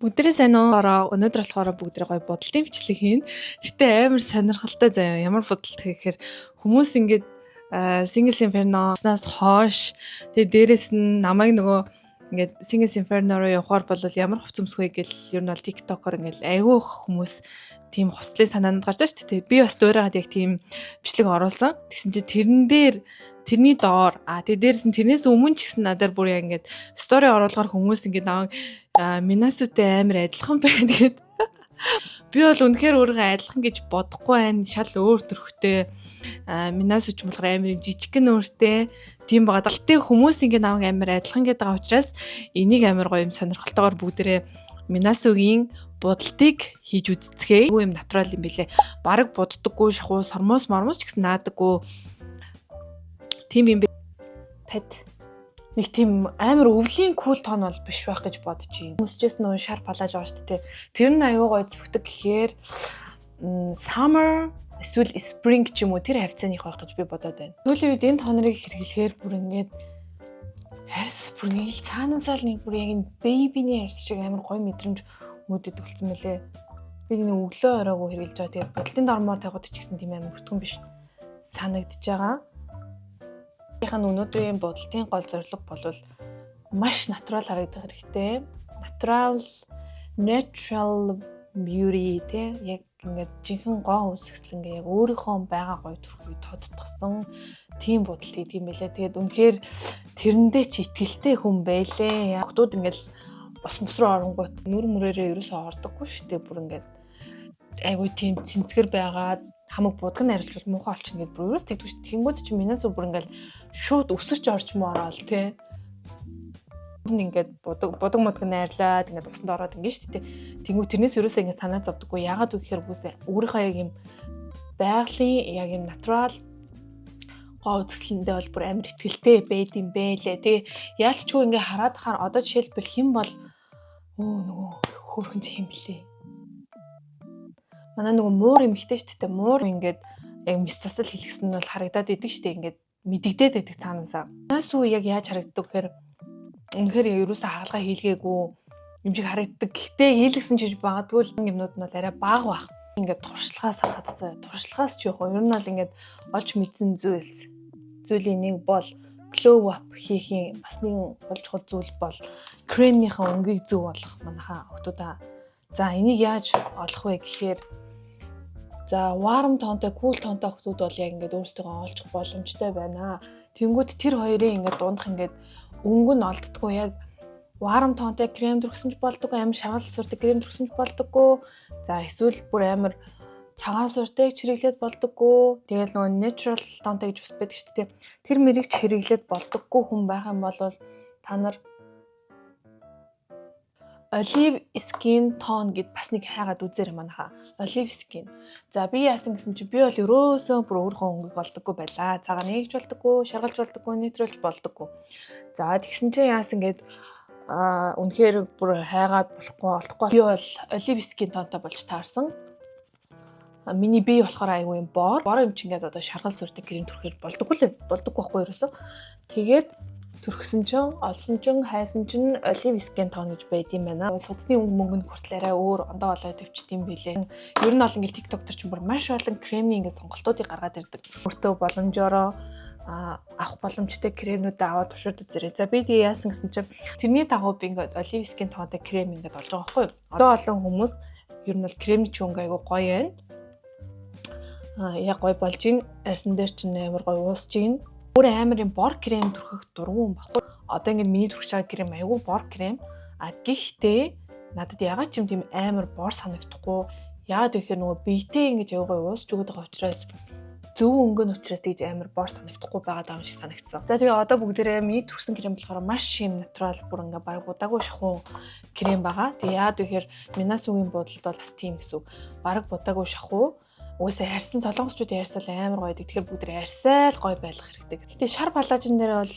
Бүгдээрээ сайн уу? Өнөөдөр болохоор бүгдээрээ гоё бодлын бичлэг хийн. Гэтэ амар сонирхолтой заяа. Ямар бодлоо гэхээр хүмүүс ингээд Singles Inferno-снаас хойш тэгээ дээрэс нь намайг нөгөө ингээд Singles Inferno руу явахаар бол ямар хувц өмсгөө гэл ер нь бол TikTok-оор ингээд айгүй хүмүүс тийм хослын санаанд гарч байгаа шүү дээ. Би бас дуурайгаад яг тийм бичлэг оруулсан. Тэгсэн чинь тэрний доор тэгээ дээрс нь тэрнээс өмнө ч гэсэн надаар бүр яг ингээд стори оруулахаар хүмүүс ингээд намайг Минасутай амар адилхан байна гэдэг. Би бол үнэхээр өөрийгөө адилхан гэж бодохгүй байна. Шал өөр төрхтэй. Минасуч болохоор амар юм жижигхэн өөртэй. Тийм байгаа. Гэтэ хүмүүс ингээд намайг амар адилхан гэдэг байгаа учраас энийг амар гоё юм сонирхолтойгоор бүгдээрээ Минасугийн будалтыг хийж үзцгээе. Юу юм натурал юм бэлээ. Бараг буддаггүй шахуу сормоос ч гэсэн наадаггүй. Тийм юм бэ. Пет. Нэг тийм амар өвлийн кул тон бол биш байх гэж бодож юм. Хүмүүсчээс нөө шар палаж байгаа шүү дээ. Тэр нь аюу гой зөвхөдөг гэхээр summer эсвэл spring ч юм уу тэр хавцааных байх гэж би бодоод байна. Сүүлийн үед энэ тонорыг хэрэглэхээр бүр ингээд харс бүр нэг л цаанаасаа л нэг бүр яг энэ baby-ний харс шиг амар гой мэдрэмж мөдөд үлдсэн мөлий. Би нэг өглөө оройгоо хэрэглэж байгаа. Тэгээд бодлын дормоор тавихад ч гэсэн тийм амар өртгөн биш санагдаж байгаа. Өнөөдрийн бодлын гол зорилго бол маш натурал харагдах хэрэгтэй. Natural beauty те яг ингээд жинхэнэ гоо үсгэсэл ингээд яг өөрийнхөө байгаа гоё төрхийг тодтгсон тийм бодолт хийдэг юм байлаа. Тэгээд үнэхээр тэрэндээ ч итгэлтэй хүн байлээ. Ягдууд ингээд бас мөс рүү оронгууд нүр мөрөөрөө ерөөсөө ордоггүй шүү дээ. Бүр ингээд айгүй тийм цэмцгэр байгаад хамаг будган арилжвал муухай олчихно гэдээ бүр ерөөс тэгдэж шүү. Тэнгүүд чи Минасу бүр ингээд шууд өсөрч орч морол те. Ингээд будаг модг найрлаад ингээд усанд ороод ингээд шүү дээ. Тэнгүүд тэрнээс ерөөсөө ингээд санаа зовдөггүй. Яагаад вэ гэхээр үгүйсээ өөрийнхөө яг юм байгалийн яг юм натурал гоо үзэсгэлэндээ бол бүр амар ихтгэлтэй байд юм бэлээ. Тэгээ яалтчгүй ингээд хараад хаар одоо жишээлбэл хэн бол нөгөө хөөрхөн чи хэм блэ. Манай нөгөө муур эмхтэй шүү дээ. Муур ингээд яг мис засал хэлгэсэн нь бол харагдаад идэг шүү дээ. Ингээд мэдэгдээд байдаг цаанаасаа. Минасу яг яаж харагддаг гэхээр үнэхээр ерөөсөө хаалгаа хийлгээгүй юм шиг харагддаг. Гэхдээ хийлгсэн ч гэж магадгүй л юмнууд нь бол арай бага бах. Ингээд туршлагаас харахад заа. Туршлагаас ч яах вэ? Ер нь бол ингээд олж мэдсэн зүйлийн нэг бол glow up хийхийн бас нэгэн болж хол зүйл бол кремийнхаа өнгийг зөв болгох манайхаа охтуудаа. За энийг яаж олох вэ гэхээр за warm тонтой, cool тонтой охтууд бол яг ингээд өөрсдөө олчих боломжтой байна. Тэнгүүд тэр хоёрын ингээд дундах ингээд өнгө нь олддггүй яг warm тонтой крем төрсөн ч болдоггүй, амар шаргал сурдаг крем төрсөн ч болдоггүй. За эсвэл бүр амар цагаан суртайг чирэглээд болдоггүй. Тэгэл нөгөө natural тонтой гэж бас байдаг шүү дээ. Тэр мэрийг ч хэрэглээд болдоггүй хүн байх юм бол та нар olive skin tone гэд бас нэг хайгаад үзээрэй манайхаа. Olive skin. За би яасан гэсэн чи би бол өрөөсөө бүр өөрийнхөө өнгөг олдоггүй байлаа. Цагаан нэгж болдоггүй, шаргалж болдоггүй, нейтралж болдоггүй. За тэгсэн чи яасан гэд үнэхээр бүр хайгаад болохгүй олдохгүй. Би бол olive skin тонтой болж таарсан. Миний бие болохоор айгүй юм боор юм чи ингээд одоо шаргал сүртэй крем түрхээр болдоггүй байхгүй ерөөсөө. Тэгээд төрхсөн чинь олсон чинь хайсан чинь olive skin tone гэж байд юм байна. Судасны мөнгөнд хүртэл арай өөр ондоо болоод өвчт юм билээ. Ер нь бол ингээд TikTok дээр чинь бүр маш олон кремийн ингээд сонголтуудыг гаргаад ирдэг. Өөртөө боломжоор авах боломжтой кремнүүд аваад туршаад үзээрэй. За би тэгээ яасан гэсэн чинь тэрний дагуу би ингээд olive skin tone крем ингээд олж байгаа байхгүй юу? Одоо олон хүмүүс ер нь бол кремний ч өнгө айгүй гоё байна. Яг гоё болж ийн. Арьсан дээр чинь амар гоё уусж ийн. Өөр амар юм бор крем түрхэх дургуун баггүй. Одоо ингээд миний түрхэж байгаа крем айгүй бор крем. Гэхдээ надад ягаад ч юм тийм амар бор санагдахгүй. Яагаад вэ гэхээр нөгөө биетэй ингэж айгүй уусж өгöd байгаа учраас зөв өнгө нь учраас тэгж амар бор санагдахгүй байгаа юм шиг санагдсан. За тэгээ одоо бүгдээрээ миний түрхсэн крем болохоор маш юм натурал бүр ингээ баг удаагүй шахуу крем байгаа. Тэгээ яагаад вэ гэхээр Минасугийн бодолд бол бас тийм гэсэн үг. Баг будаагүй шахуу. Үгүйсээ харьсан солонгосчуудын харьсал амар гоё гэдэг. Тэгэхээр бүгд харьсаал гоё байх хэрэгтэй. Гэтэ шар палажин дээр бол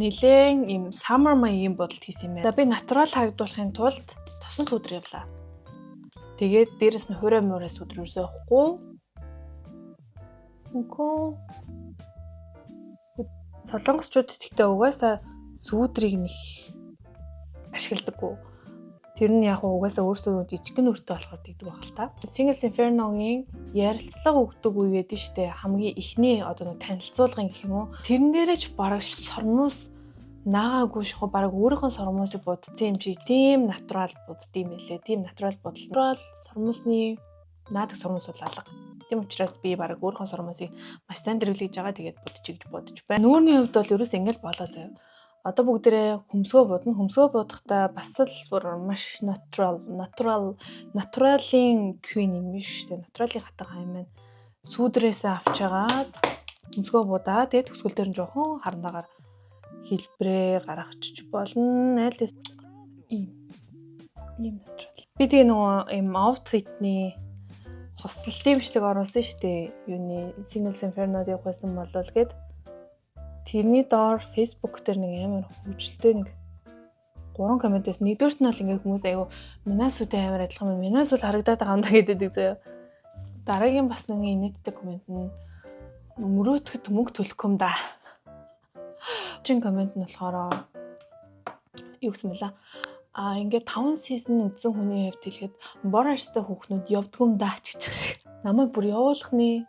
нилээн им summer маягийн бодолд хийсэн юм байна. За би натурал харагдуулахын тулд тосон сүдэр явлаа. Тэгээд дээрэс нь хураа мураа сүдэр юусоо явахгүй. Үгүй. Солонгосчууд гэхдээ угаасаа сүүдрийг нэг ашигладаггүй. Тэр нь яг угаасаа өөрсдөө жижигхэн нүртэй болохоор тэгдэг байх л та. Singles Inferno-гийн ярилцлага өгдөг үе байдаг шүү дээ. Хамгийн ихний одоо танилцуулгын гэх юм уу. Тэрэн дээрээ ч бараг сормоос наагаагүй шахуу бараг өөрийнхөө сормоосыг будсан юм шиг тийм натурал буддсан юм лээ. Тийм натурал бодол. Натурал сормоосны наадаг сормоос бол алга. Тийм учраас би бараг өөрийнхөө сормоосыг маш сайн дэрвлэж байгаа. Тэгээд будчих гэж бодож байна. Нүүрний хувьд бол ерөөс ингэж болоо заяа. Одоо бүгдээрээ хөмсгөө будна. Хөмсгөө будахдаа бас л маш натуралын queen юм биш үү? Натуралын хатаг хай маань сүүдрээсээ авч агаад хөмсгөө будаа. Тэгээд төсгөл дээр нь жоохон харандагаар хэлбрээ гаргачих болно. Айлс ийм натурал. Би тэгээ нөгөө ийм outfit-ний хувцалтын бичлэг оруулсан шүү дээ. Юуны Singles Inferno-д явах байсан болол гээд тэрний доор Facebook дээр нэг амар хөвжөлтэй нэг 3 комент байсан. Нэгдүгээрт нь бол ингээ хүмүүс айгу Минасутай амар адилхан юм. Минас бол харагдаад байгаа юм да гэдэг заяа. Дараагийн бас нэг инээдтэй комент нь мөрөөдөхөд мөнгө төлөх юм да. Чин комент нь болохоор юу гэсэн мэлээ. Ингээ 5 season үзсэн хүний хувьд хэлэхэд Bordersтай хүүхнүүд явдгүм да ч гэж шиг. Намайг бүр явуулахны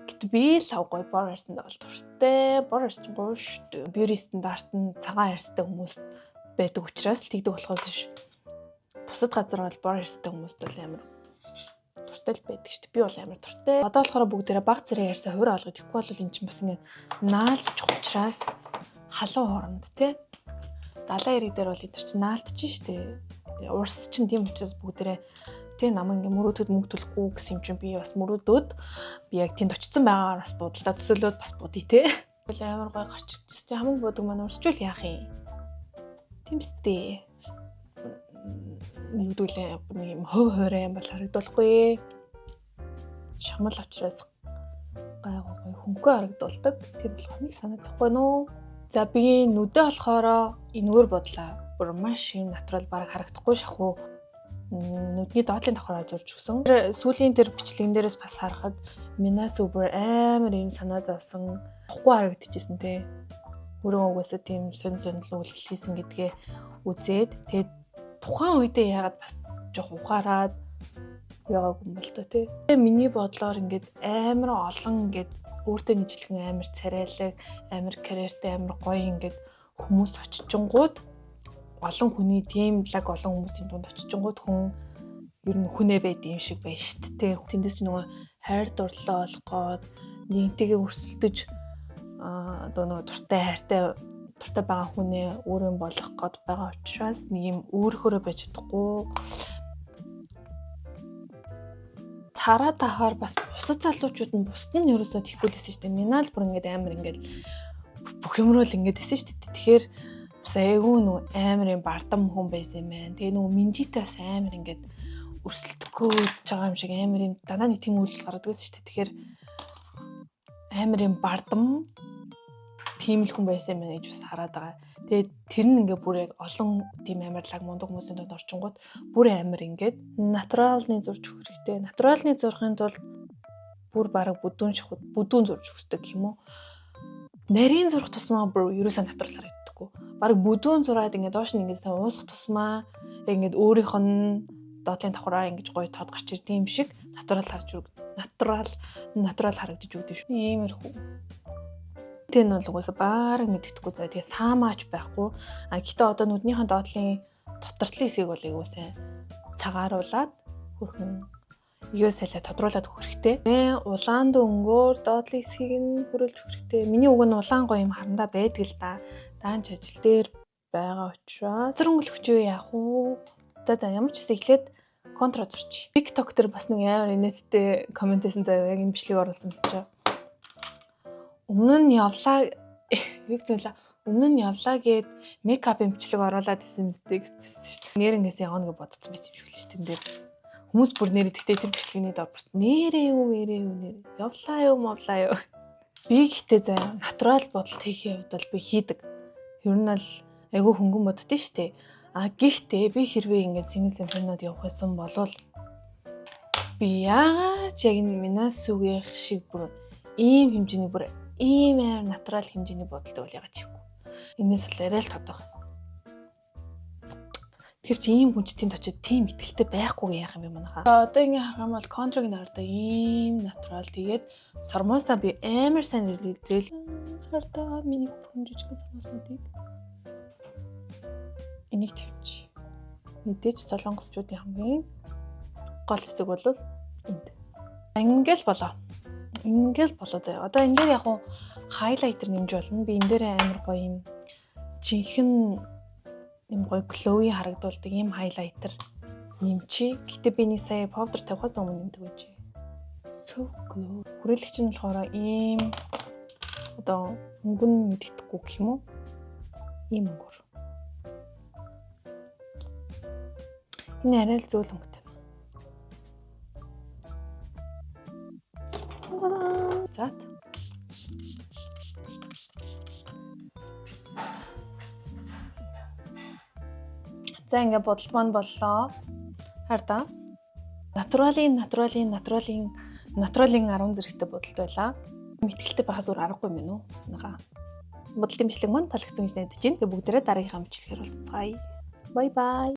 гэт би л гоё Bordersтай бол дуртай. Borders ч гоё шүү дээ. Beauty стандарт нь цагаан арьстай хүмүүс байдаг учраас л тэгдэг болохоос ш. Бусад газар бол Bordersтай хүмүүст бол амар дуртай л байдаг шүү дээ. Би бол амар дуртай. Одоо болохоор бүгдээрээ баг зэрэг ярьсаа хувир олгоод ихгүй бол эн чинь бас ингээ наалдчих учраас халуун хооронд тий. Далайн ирэг дээр бол энэ чинь наалдчих шүү дээ. Урс чинь тийм учраас бүгдээрээ тий намайг ингээ мөрөөдөд мөнгө төлөхгүй гэсэн юм чинь би бас мөрөөдөд би яг тэнд очсон байгаагаар бас бодлоо төсөөлөөд бас бодъё тий. Бол амар гой гарч ирчихсэн. Хамаг бодог маань урсчул яах юм. Тэмстэй. Нэгдүүлээ нэг юм хов хоорой юм бол харагдуулахгүй. Шамал учраас гайгүй хөнгөө харагдуулдаг. Тэр болох нэг санаа зовхгүй нөө. За би нүдэ болохоор энэгээр бодлоо. Бүр маш юм натурал бараг харагдахгүй шахуу. Нүдний доотлын давхраа зурж өгсөн. Сүүлийн тэр бичлэгэн дээрээс бас харахад Минас бүр амар юм санаа зовсон. Тухгүй харагдчихсэн тий. Өөрөө угаасаа тийм сонирхол хийсэн гэдгээ үзээд тэгээд тухайн үедээ яагаад бас жоох ухаарад яваагүй юм бол тоо тий. Миний бодлоор ингээд амар олон ингээд өөртөө нийтлэн амар царайлаг, амар карьертэй, амар гоё ингээд хүмүүс очичингууд олон хүний тийм лаг олон хүмүүсийн дунд очичингууд хүн ер нь хүнээ байд юм шиг байна шүү дээ. Тэндээс ч нөгөө хайр дурлалаа олох гээд нэгнтэйгээ өрсөлдөж одоо нөгөө дуртай хайртай байгаа хүнээ өөрөө болгох гээд байгаа учраас нэг юм өөрөөрөө байж чадахгүй. Тараа тахаар бас бусад залуучууд нь бусд нь ерөөсөө тийхгүй л байсан шүү дээ. Минал бүр ингээд амар ингээд бүх юмруу л ингээд байсан шүү дээ. Тэгэхээр бас айгүй нөгөө амар юм бардам хүн байсан юм байна. Тэгээ нөгөө Минжитай бас амар ингээд өрсөлдөхгүй байгаа юм шиг амар юм дандаа нэг тийм үйлдэл гаргадаг байсан шүү дээ. Тэгэхээр амар юм бардам тийм л хүн байсан юм байна гэж бас хараад байгаа. Тэгээд тэр нь ингээ бүр яг олон тийм амар лаг мундаг хүмүүсийн донд орчингууд бүр амар ингээд натуралны зурж өгөх хэрэгтэй. Натуралны зурхын тулд бүр бараг бүдүүн зурж өгдөг юм уу? Нарийн зурх тусмаа бүр ерөөсөө натурал харагддаггүй. Бараг бүдүүн зураад ингээ доош нь ингээ сайн уусах тусмаа ингээ өөрийнх нь доотлын давхраа ингээ гоё тод гарч ирдэг юм шиг натурал харагдаж өгдөг шүү. Иймэрхүү. Тэн бол угаасаа баараг мэддэхгүй. Тэгээ саамаач байхгүй. Гэхдээ одоо нүднийхэн доотлын дотортлын хэсгийг бол айгуу сайн цагааруулад хөрхөн юу сайлаа тодруулаад өгөх хэрэгтэй. Улаан дөнгөөр доотлын хэсгийг нь хүрэлж өгөх хэрэгтэй. Миний уг нь улаан гоё юм харандаа байдаг л да. Даанч ажил дээр байгаа учраас зөрөнгөлөгч юу яах вэ? За ямар ч гэсэн эхлээд контра зурчих. TikTok дээр бас нэг амар инээдтэй комент хийсэн заяа яг энэ бичлэг оруулсан мэт чаа. Өмнө нь явлаа гэд мейкапын бичлэг оруулаад исэн мэт гэсэн шүү дээ. Нэрнгээс явна гэж бодсон байсан юм шиг л шүү дээ. Дээр хүмүүс бүр нэр тэгтээ тэр бичлэгний дор бүрт нэрээ юу явлаа юу. Би гэхдээ заяа натурал бодолт хийхээ хувьд бол би хийдэг. Ер нь бол айгүй хөнгөн боддөө шүү дээ. Гэхдээ би хэрвээ ингээд Singles Inferno-д явах байсан болвол би яагаад яг энэ Минасугийн шиг бүр ийм хэмжээний бүр ийм амар натурал хэмжээний бодолтой бол ягаад чийхгүй. Энэс л арай л тодох байсан. Тэгэхээр чи ийм хүнчтийн очид тийм ихтэлтэй байхгүй яах юм бэ манайха. Одоо ингэ харах юм бол контрыг нарда ийм натурал тэгээд сормосо би амар сайн нэрдэл хардаа миний бүрхэн жижиг сормосодыг энийг тавьчих. Мэдээж солонгосчуудын хамгийн гол хэсэг бол энд. Ингээл болоо. Ингээл болоо заяа. Одоо энэ дээр яг хуу хайлайтер нэмж болно. Би энэ дээр амар гоё юм жинхэнэ юм гоё глоуи харагдуулдаг юм хайлайтер нэмчи. Гэтэ би нэг сая powder тавихаас өмнө нэмдэг байж. So glow. Хүрээлэгч нь болохоор ийм одоо өнгөн мэддэхгүй гэх юм уу? Ийм өнгөр. Энэ арай л зөөл өнгөтэй. За. За ингээ бодолт маань боллоо. Хардаа. Натуралын 10 зэрэгтэй бодолт байлаа. Мэтгэлтэй байхаас өөр аргагүй юм уу? Нага. Бодолтын бичлэг маань таалагдсан гэж найдаж байна. Тэгээ бүгдээрээ дараагийнхаа бичлэгээр уулзцгаая. Bye bye.